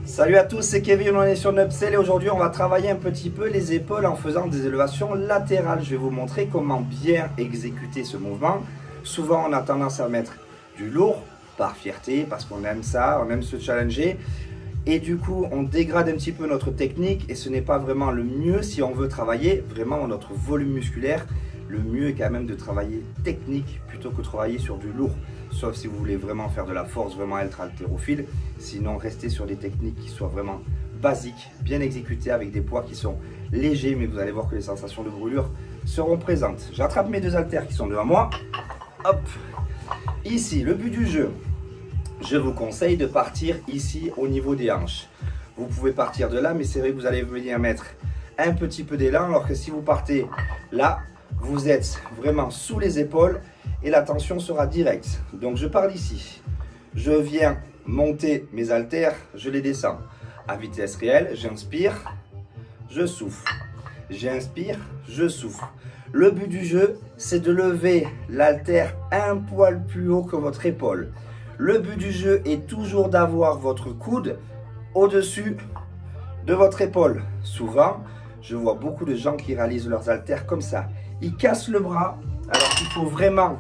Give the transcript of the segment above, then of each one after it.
Salut à tous, c'est Kevin, on est sur Nupsell et aujourd'hui on va travailler un petit peu les épaules en faisant des élévations latérales. Je vais vous montrer comment bien exécuter ce mouvement. Souvent on a tendance à mettre du lourd par fierté parce qu'on aime ça, on aime se challenger. Et du coup on dégrade un petit peu notre technique et ce n'est pas vraiment le mieux si on veut travailler vraiment notre volume musculaire. Le mieux est quand même de travailler technique plutôt que de travailler sur du lourd. Sauf si vous voulez vraiment faire de la force, vraiment être haltérophile. Sinon, restez sur des techniques qui soient vraiment basiques, bien exécutées avec des poids qui sont légers. Mais vous allez voir que les sensations de brûlure seront présentes. J'attrape mes deux haltères qui sont devant moi. Hop. Ici, le but du jeu. Je vous conseille de partir ici au niveau des hanches. Vous pouvez partir de là, mais c'est vrai que vous allez venir mettre un petit peu d'élan. Alors que si vous partez là, vous êtes vraiment sous les épaules et la tension sera directe. Donc je pars d'ici. Je viens monter mes haltères, je les descends à vitesse réelle. J'inspire, je souffle. J'inspire, je souffle. Le but du jeu, c'est de lever l'haltère un poil plus haut que votre épaule. Le but du jeu est toujours d'avoir votre coude au-dessus de votre épaule. Souvent, je vois beaucoup de gens qui réalisent leurs haltères comme ça. Ils cassent le bras, alors qu'il faut vraiment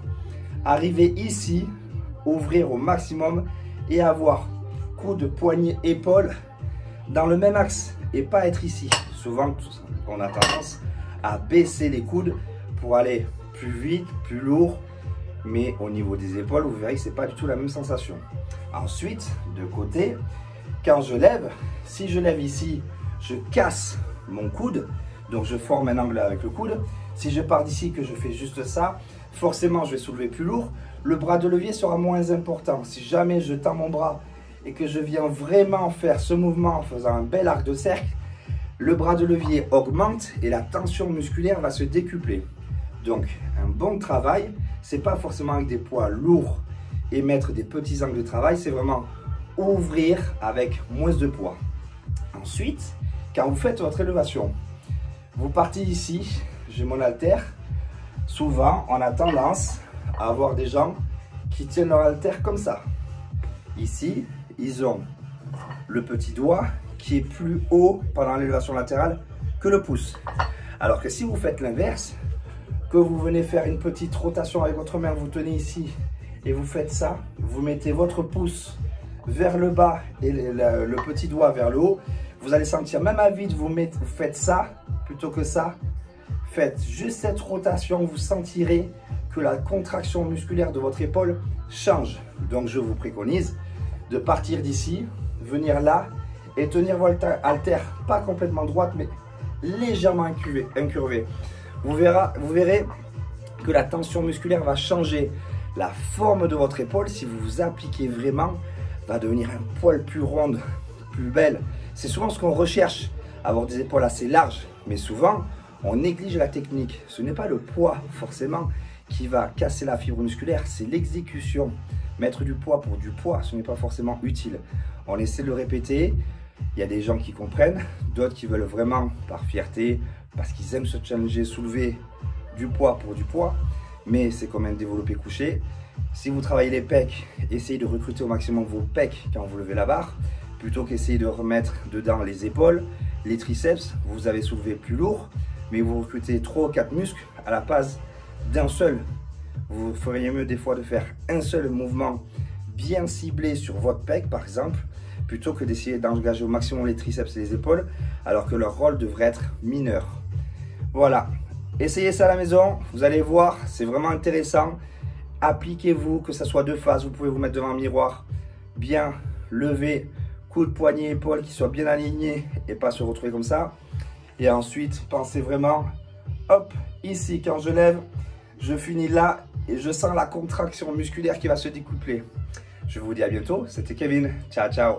arriver ici, ouvrir au maximum et avoir coude, poignet, épaule dans le même axe et pas être ici. Souvent, on a tendance à baisser les coudes pour aller plus vite, plus lourd, mais au niveau des épaules, vous verrez que ce n'est pas du tout la même sensation. Ensuite, de côté, quand je lève, si je lève ici, je casse mon coude, donc je forme un angle avec le coude. Si je pars d'ici que je fais juste ça, forcément je vais soulever plus lourd. Le bras de levier sera moins important. Si jamais je tends mon bras et que je viens vraiment faire ce mouvement en faisant un bel arc de cercle, le bras de levier augmente et la tension musculaire va se décupler. Donc un bon travail, c'est pas forcément avec des poids lourds et mettre des petits angles de travail, c'est vraiment ouvrir avec moins de poids. Ensuite, quand vous faites votre élévation, vous partez ici, j'ai mon haltère. Souvent, on a tendance à avoir des gens qui tiennent leur haltère comme ça. Ici, ils ont le petit doigt qui est plus haut pendant l'élévation latérale que le pouce. Alors que si vous faites l'inverse, que vous venez faire une petite rotation avec votre main, vous tenez ici et vous faites ça, vous mettez votre pouce vers le bas et le petit doigt vers le haut, vous allez sentir, même à vide, vous faites ça plutôt que ça. Faites juste cette rotation, vous sentirez que la contraction musculaire de votre épaule change. Donc je vous préconise de partir d'ici, venir là et tenir votre haltère pas complètement droite mais légèrement incurvée. Vous verrez que la tension musculaire va changer. La forme de votre épaule, si vous vous appliquez vraiment, va devenir un poil plus ronde, plus belle. C'est souvent ce qu'on recherche, avoir des épaules assez larges, mais souvent on néglige la technique. Ce n'est pas le poids forcément qui va casser la fibre musculaire, c'est l'exécution. Mettre du poids pour du poids, ce n'est pas forcément utile. On essaie de le répéter, il y a des gens qui comprennent, d'autres qui veulent vraiment par fierté, parce qu'ils aiment se challenger, soulever du poids pour du poids, mais c'est comme un développé couché. Si vous travaillez les pecs, essayez de recruter au maximum vos pecs quand vous levez la barre, plutôt qu'essayer de remettre dedans les épaules, les triceps, vous avez soulevé plus lourd, mais vous recrutez 3 ou 4 muscles à la base d'un seul. Vous feriez mieux des fois de faire un seul mouvement bien ciblé sur votre pec par exemple, plutôt que d'essayer d'engager au maximum les triceps et les épaules, alors que leur rôle devrait être mineur. Voilà, essayez ça à la maison, vous allez voir, c'est vraiment intéressant. Appliquez-vous, que ce soit deux phases, vous pouvez vous mettre devant un miroir, bien lever, coude, poignet, épaule, qui soient bien alignés et pas se retrouver comme ça. Et ensuite, pensez vraiment, hop, ici, quand je lève, je finis là et je sens la contraction musculaire qui va se découpler. Je vous dis à bientôt, c'était Kevin, ciao ciao.